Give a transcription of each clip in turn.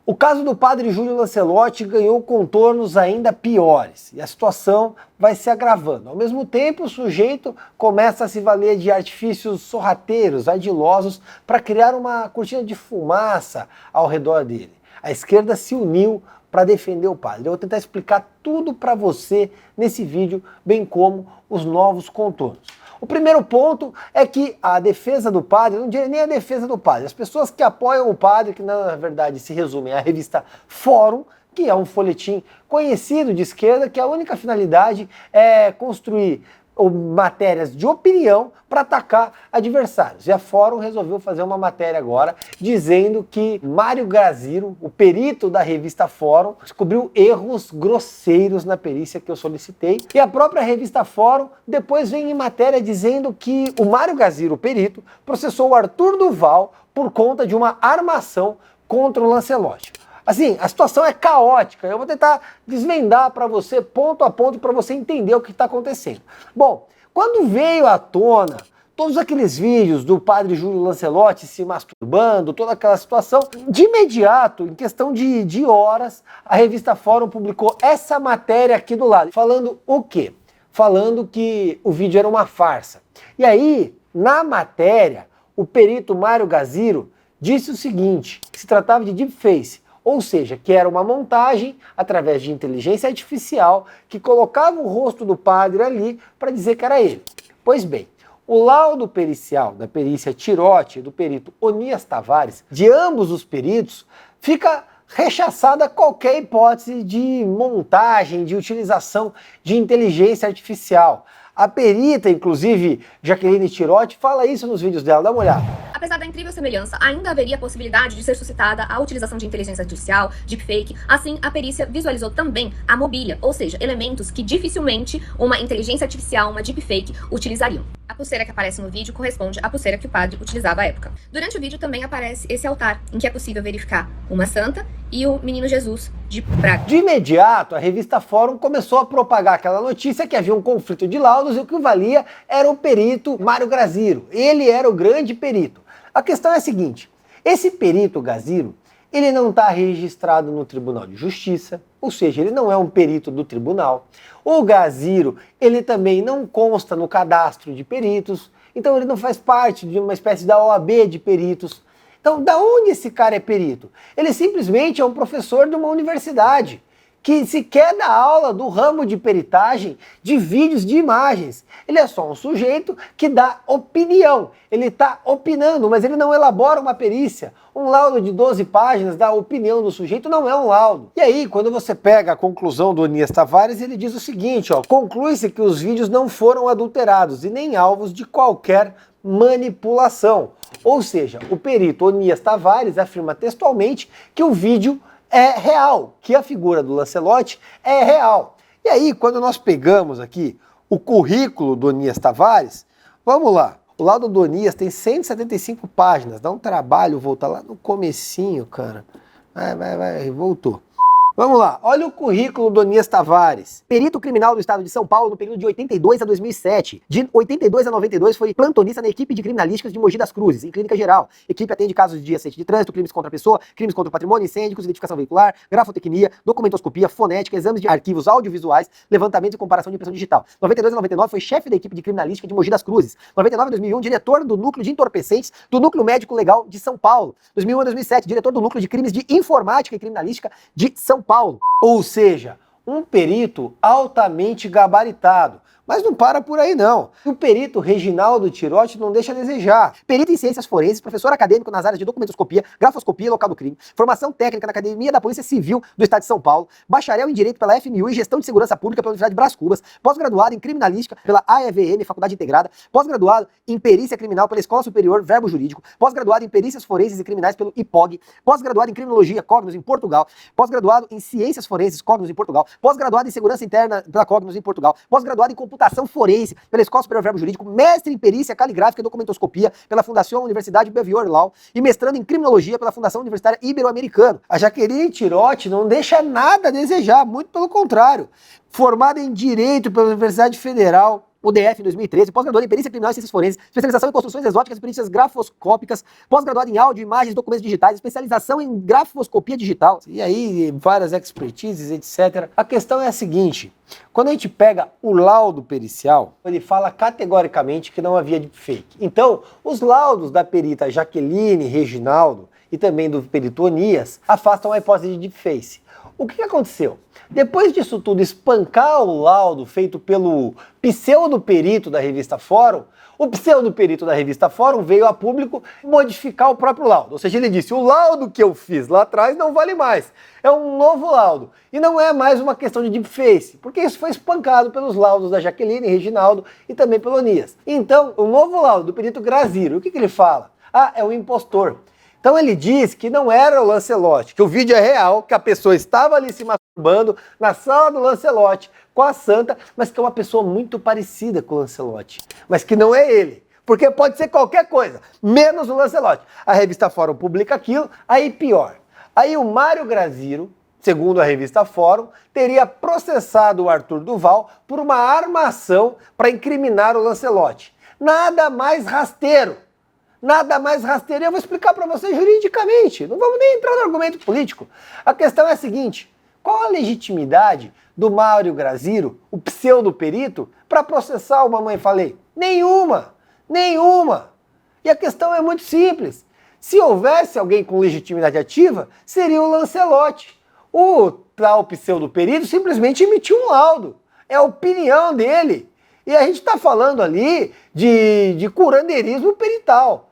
O caso do padre Júlio Lancelotti ganhou contornos ainda piores e a situação vai se agravando. Ao mesmo tempo, o sujeito começa a se valer de artifícios sorrateiros, ardilosos, para criar uma cortina de fumaça ao redor dele. A esquerda se uniu para defender o padre. Eu vou tentar explicar tudo para você nesse vídeo, bem como os novos contornos. O primeiro ponto é que a defesa do padre, não diria nem a defesa do padre, as pessoas que apoiam o padre, que na verdade se resumem à revista Fórum, que é um folhetim conhecido de esquerda, que a única finalidade é construir matérias de opinião para atacar adversários. E a Fórum resolveu fazer uma matéria agora dizendo que Mário Graziro, o perito da revista Fórum, descobriu erros grosseiros na perícia que eu solicitei. E a própria revista Fórum depois vem em matéria dizendo que o Mário Graziro, o perito, processou o Arthur Duval por conta de uma armação contra o Lancelotti. Assim, a situação é caótica, eu vou tentar desvendar para você ponto a ponto para você entender o que está acontecendo. Bom, quando veio à tona todos aqueles vídeos do padre Júlio Lancelotti se masturbando, toda aquela situação, de imediato, em questão de horas, a revista Fórum publicou essa matéria aqui do lado, falando o quê? Falando que o vídeo era uma farsa. E aí, na matéria, o perito Mário Graziro disse o seguinte, que se tratava de deepfake, ou seja, que era uma montagem através de inteligência artificial que colocava o rosto do padre ali para dizer que era ele. Pois bem, o laudo pericial da perícia Tirotti e do perito Onias Tavares, de ambos os peritos, fica rechaçada qualquer hipótese de montagem, de utilização de inteligência artificial. A perita, inclusive, Jaqueline Tirotti, fala isso nos vídeos dela, dá uma olhada. Apesar da incrível semelhança, ainda haveria a possibilidade de ser suscitada a utilização de inteligência artificial, deepfake. Assim, a perícia visualizou também a mobília, ou seja, elementos que dificilmente uma inteligência artificial, uma deepfake, utilizariam. A pulseira que aparece no vídeo corresponde à pulseira que o padre utilizava à época. Durante o vídeo também aparece esse altar, em que é possível verificar uma santa e o menino Jesus de Praga. De imediato, a revista Fórum começou a propagar aquela notícia que havia um conflito de laudos e o que valia era o perito Mário Graziro. Ele era o grande perito. A questão é a seguinte, esse perito Graziro, ele não está registrado no Tribunal de Justiça, ou seja, ele não é um perito do tribunal. O Graziro, ele também não consta no cadastro de peritos, então ele não faz parte de uma espécie da OAB de peritos. Então, da onde esse cara é perito? Ele simplesmente é um professor de uma universidade, que sequer dá aula do ramo de peritagem de vídeos de imagens. Ele é só um sujeito que dá opinião. Ele está opinando, mas ele não elabora uma perícia. Um laudo de 12 páginas da opinião do sujeito não é um laudo. E aí, quando você pega a conclusão do Onias Tavares, ele diz o seguinte, ó, conclui-se que os vídeos não foram adulterados e nem alvos de qualquer manipulação. Ou seja, o perito Onias Tavares afirma textualmente que o vídeo é real, que a figura do Lancelotti é real. E aí, quando nós pegamos aqui o currículo do Onias Tavares, vamos lá. O laudo do Onias tem 175 páginas, dá um trabalho voltar lá no comecinho, cara. Vai, voltou. Vamos lá, olha o currículo do Onias Tavares. Perito criminal do estado de São Paulo no período de 82 a 2007. De 82 a 92 foi plantonista na equipe de criminalísticas de Mogi das Cruzes, em clínica geral. Equipe atende casos de acidente de trânsito, crimes contra a pessoa, crimes contra o patrimônio, incêndios, identificação veicular, grafotecnia, documentoscopia, fonética, exames de arquivos audiovisuais, levantamento e comparação de impressão digital. 92 a 99 foi chefe da equipe de criminalística de Mogi das Cruzes. 99 a 2001, diretor do núcleo de entorpecentes do Núcleo Médico Legal de São Paulo. 2001 a 2007, diretor do núcleo de crimes de informática e criminalística de São Paulo. Ou seja, um perito altamente gabaritado. Mas não para por aí não. O perito Reginaldo Tirotti não deixa a desejar. Perito em ciências forenses, professor acadêmico nas áreas de documentoscopia, grafoscopia e local do crime, formação técnica na Academia da Polícia Civil do Estado de São Paulo, bacharel em Direito pela FMU e Gestão de Segurança Pública pela Universidade de Brás Cubas, pós-graduado em Criminalística pela AEVM, Faculdade Integrada, pós-graduado em Perícia Criminal pela Escola Superior Verbo Jurídico, pós-graduado em Perícias Forenses e Criminais pelo IPOG, pós-graduado em Criminologia Cognos em Portugal, pós-graduado em Ciências Forenses Cognos em Portugal, pós-graduado em Segurança Interna pela Cognos em Portugal, pós-graduado em Computação Forense pela Escola Superior Verbo Jurídico, mestre em Perícia Caligráfica e Documentoscopia pela Fundação Universidade Bevior Law e mestrando em Criminologia pela Fundação Universitária Ibero-Americana. A Jaqueline Tirotti não deixa nada a desejar, muito pelo contrário. Formada em Direito pela Universidade Federal, UDF em 2013, pós-graduado em Perícia Criminal e Ciências Forenses, especialização em construções exóticas e perícias grafoscópicas, pós-graduado em áudio, imagens, documentos digitais, especialização em grafoscopia digital, e aí várias expertises, etc. A questão é a seguinte, quando a gente pega o laudo pericial, ele fala categoricamente que não havia deepfake. Então, os laudos da perita Jaqueline Reginaldo e também do perito Onias afastam a hipótese de deepfake. O que aconteceu? Depois disso tudo espancar o laudo feito pelo pseudo-perito da revista Fórum, o pseudo-perito da revista Fórum veio a público modificar o próprio laudo. Ou seja, ele disse, o laudo que eu fiz lá atrás não vale mais. É um novo laudo. E não é mais uma questão de deepfake, porque isso foi espancado pelos laudos da Jaqueline Reginaldo e também pelo Onias. Então, o novo laudo do perito Graziro, o que ele fala? Ah, é um impostor. Então ele diz que não era o Lancelotti, que o vídeo é real, que a pessoa estava ali se masturbando na sala do Lancelotti com a Santa, mas que é uma pessoa muito parecida com o Lancelotti, mas que não é ele, porque pode ser qualquer coisa, menos o Lancelotti. A revista Fórum publica aquilo, aí pior. Aí o Mário Graziro, segundo a revista Fórum, teria processado o Arthur Duval por uma armação para incriminar o Lancelotti. Nada mais rasteiro. Nada mais rasteiro. Eu vou explicar para você juridicamente. Não vamos nem entrar no argumento político. A questão é a seguinte. Qual a legitimidade do Mário Graziro, o pseudo-perito, para processar o Mamãe Falei? Nenhuma. Nenhuma. E a questão é muito simples. Se houvesse alguém com legitimidade ativa, seria o Lancelotti. O tal pseudo-perito simplesmente emitiu um laudo. É a opinião dele. E a gente está falando ali de curandeirismo perital.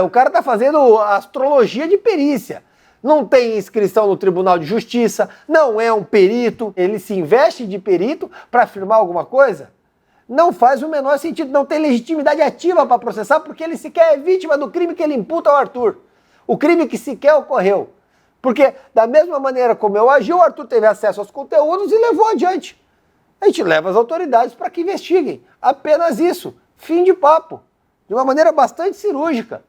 O cara está fazendo astrologia de perícia. Não tem inscrição no Tribunal de Justiça, não é um perito, ele se investe de perito para afirmar alguma coisa? Não faz o menor sentido, não tem legitimidade ativa para processar porque ele sequer é vítima do crime que ele imputa ao Arthur. O crime que sequer ocorreu. Porque da mesma maneira como eu agi, o Arthur teve acesso aos conteúdos e levou adiante. A gente leva as autoridades para que investiguem. Apenas isso. Fim de papo. De uma maneira bastante cirúrgica.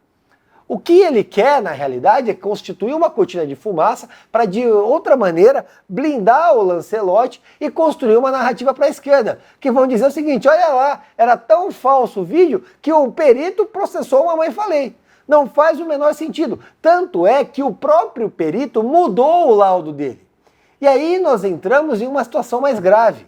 O que ele quer, na realidade, é constituir uma cortina de fumaça para, de outra maneira, blindar o Lancelotti e construir uma narrativa para a esquerda. Que vão dizer o seguinte, olha lá, era tão falso o vídeo que o perito processou a Mamãe Falei. Não faz o menor sentido. Tanto é que o próprio perito mudou o laudo dele. E aí nós entramos em uma situação mais grave.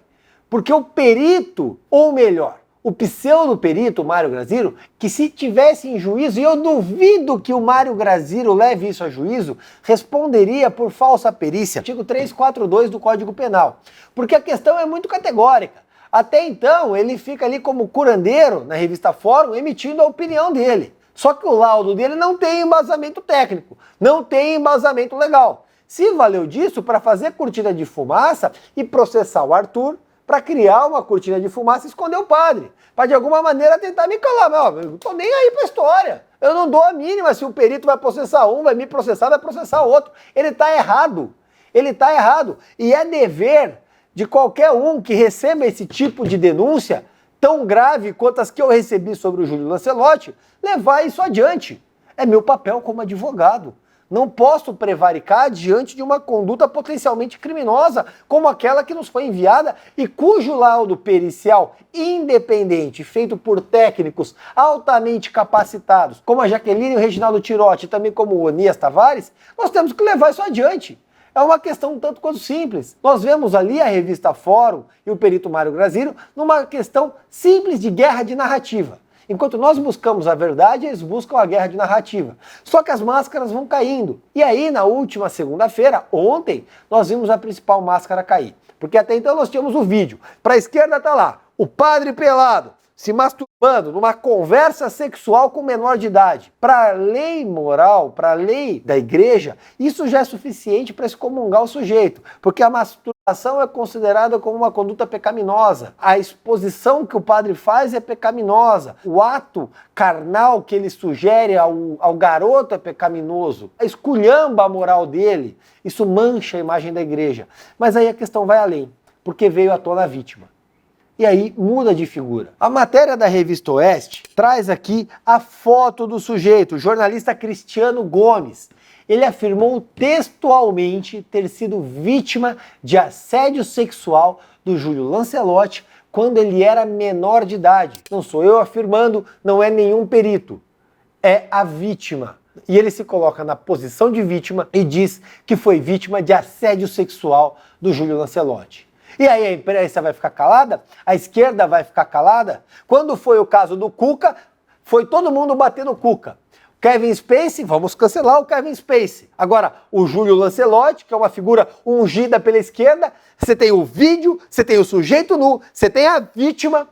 Porque o perito, ou melhor, o pseudo-perito, Mário Graziro, que se tivesse em juízo, e eu duvido que o Mário Graziro leve isso a juízo, responderia por falsa perícia. Artigo 342 do Código Penal. Porque a questão é muito categórica. Até então, ele fica ali como curandeiro na revista Fórum, emitindo a opinião dele. Só que o laudo dele não tem embasamento técnico, não tem embasamento legal. Se valeu disso para fazer cortina de fumaça e processar o Arthur, para criar uma cortina de fumaça e esconder o padre. Para de alguma maneira tentar me calar. Mas, eu não tô nem aí para a história. Eu não dou a mínima se o perito vai processar um, vai me processar, vai processar outro. Ele está errado. Ele está errado. E é dever de qualquer um que receba esse tipo de denúncia, tão grave quanto as que eu recebi sobre o Júlio Lancelotti, levar isso adiante. É meu papel como advogado. Não posso prevaricar diante de uma conduta potencialmente criminosa, como aquela que nos foi enviada e cujo laudo pericial independente, feito por técnicos altamente capacitados, como a Jaqueline e o Reginaldo Tirotti, e também como o Onias Tavares, nós temos que levar isso adiante. É uma questão um tanto quanto simples. Nós vemos ali a revista Fórum e o perito Mário Graziro numa questão simples de guerra de narrativa. Enquanto nós buscamos a verdade, eles buscam a guerra de narrativa. Só que as máscaras vão caindo. E aí, na última segunda-feira, ontem, nós vimos a principal máscara cair. Porque até então nós tínhamos o vídeo. Para a esquerda tá lá, o padre pelado, se masturbando numa conversa sexual com menor de idade. Para a lei moral, para a lei da igreja, isso já é suficiente para excomungar o sujeito, porque a masturbação é considerada como uma conduta pecaminosa. A exposição que o padre faz é pecaminosa. O ato carnal que ele sugere ao garoto é pecaminoso. A esculhamba a moral dele, isso mancha a imagem da igreja. Mas aí a questão vai além, porque veio à tona a vítima. E aí muda de figura. A matéria da Revista Oeste traz aqui a foto do sujeito, o jornalista Cristiano Gomes. Ele afirmou textualmente ter sido vítima de assédio sexual do Júlio Lancelotti quando ele era menor de idade. Não sou eu afirmando, não é nenhum perito, é a vítima. E ele se coloca na posição de vítima e diz que foi vítima de assédio sexual do Júlio Lancelotti. E aí a imprensa vai ficar calada? A esquerda vai ficar calada? Quando foi o caso do Cuca, foi todo mundo bater no Cuca. Kevin Spacey, vamos cancelar o Kevin Spacey. Agora, o Júlio Lancelotti, que é uma figura ungida pela esquerda, você tem o vídeo, você tem o sujeito nu, você tem a vítima,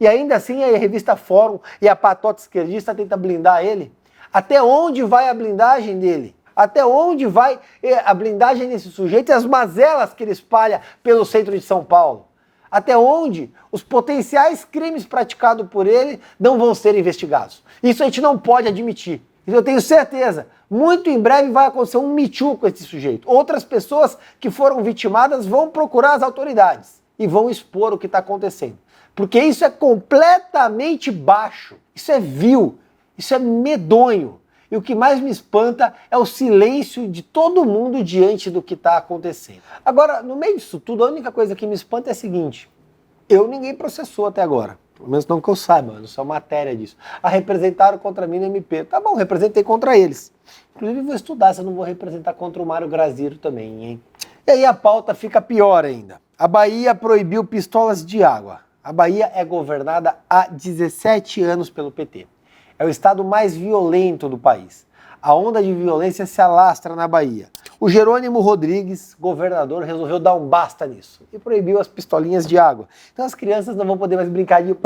e ainda assim a revista Fórum e a patota esquerdista tenta blindar ele. Até onde vai a blindagem dele? Até onde vai a blindagem desse sujeito e as mazelas que ele espalha pelo centro de São Paulo? Até onde os potenciais crimes praticados por ele não vão ser investigados? Isso a gente não pode admitir. Eu tenho certeza, muito em breve vai acontecer um Me Too com esse sujeito. Outras pessoas que foram vitimadas vão procurar as autoridades e vão expor o que está acontecendo. Porque isso é completamente baixo, isso é vil, isso é medonho. E o que mais me espanta é o silêncio de todo mundo diante do que está acontecendo. Agora, no meio disso tudo, a única coisa que me espanta é a seguinte: ninguém processou até agora. Pelo menos não que eu saiba, não sou matéria disso. Representaram contra mim no MP. Tá bom, representei contra eles. Inclusive vou estudar se eu não vou representar contra o Mário Graziero também, hein? E aí a pauta fica pior ainda. A Bahia proibiu pistolas de água. A Bahia é governada há 17 anos pelo PT. É o estado mais violento do país. A onda de violência se alastra na Bahia. O Jerônimo Rodrigues, governador, resolveu dar um basta nisso e proibiu as pistolinhas de água. Então as crianças não vão poder mais brincar de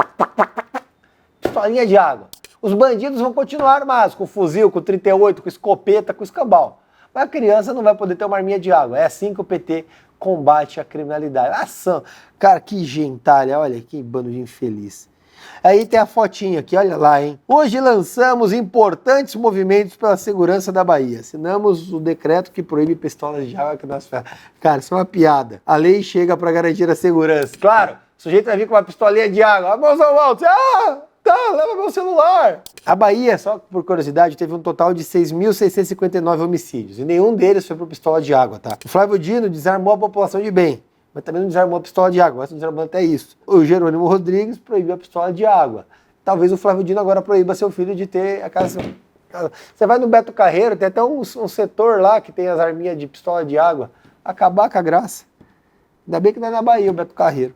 pistolinha de água. Os bandidos vão continuar armados, com fuzil, com 38, com escopeta, com escambau. Mas a criança não vai poder ter uma arminha de água. É assim que o PT combate a criminalidade. Ação. Cara, que gentalha, olha que bando de infeliz. Aí tem a fotinha aqui, olha lá, hein? Hoje lançamos importantes movimentos pela segurança da Bahia. Assinamos o decreto que proíbe pistolas de água. Cara, isso é uma piada. A lei chega para garantir a segurança. Claro, o sujeito vai vir com uma pistolinha de água. Mãozão alto. Leva meu celular. A Bahia, só por curiosidade, teve um total de 6.659 homicídios. E nenhum deles foi por pistola de água, tá? O Flávio Dino desarmou a população de bem, mas também não desarmou a pistola de água, mas não desarmou até isso. O Jerônimo Rodrigues proibiu a pistola de água. Talvez o Flávio Dino agora proíba seu filho de ter a casa. Você vai no Beto Carreiro, tem até um setor lá que tem as arminhas de pistola de água. Acabar com a graça. Ainda bem que não é na Bahia o Beto Carreiro.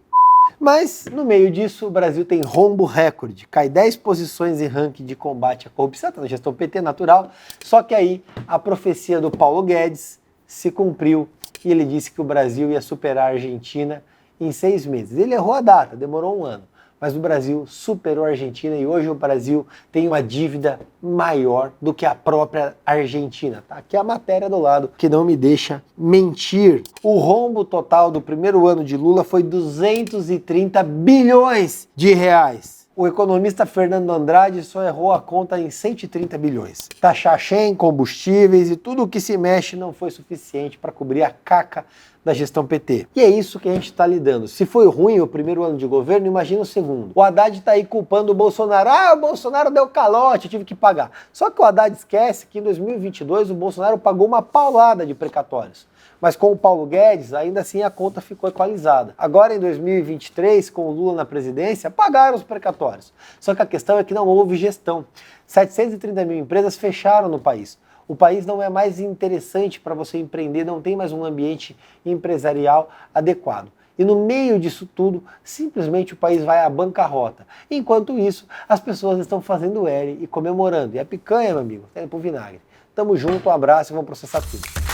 Mas, no meio disso, o Brasil tem rombo recorde. Cai 10 posições em ranking de combate à corrupção, tá na gestão PT natural. Só que aí a profecia do Paulo Guedes se cumpriu e ele disse que o Brasil ia superar a Argentina em 6 meses. Ele errou a data, demorou 1 ano. Mas o Brasil superou a Argentina e hoje o Brasil tem uma dívida maior do que a própria Argentina. Tá aqui a matéria do lado, que não me deixa mentir. O rombo total do primeiro ano de Lula foi 230 bilhões de reais. O economista Fernando Andrade só errou a conta em 130 bilhões. Taxar Shen, combustíveis e tudo o que se mexe não foi suficiente para cobrir a caca da gestão PT. E é isso que a gente está lidando. Se foi ruim o primeiro ano de governo, imagina o segundo. O Haddad está aí culpando o Bolsonaro. O Bolsonaro deu calote, tive que pagar. Só que o Haddad esquece que em 2022 o Bolsonaro pagou uma paulada de precatórios. Mas com o Paulo Guedes, ainda assim a conta ficou equalizada. Agora em 2023, com o Lula na presidência, pagaram os precatórios. Só que a questão é que não houve gestão. 730 mil empresas fecharam no país. O país não é mais interessante para você empreender, não tem mais um ambiente empresarial adequado. E no meio disso tudo, simplesmente o país vai à bancarrota. Enquanto isso, as pessoas estão fazendo L e comemorando. E a picanha, meu amigo, tá indo pro vinagre. Tamo junto, um abraço e vamos processar tudo.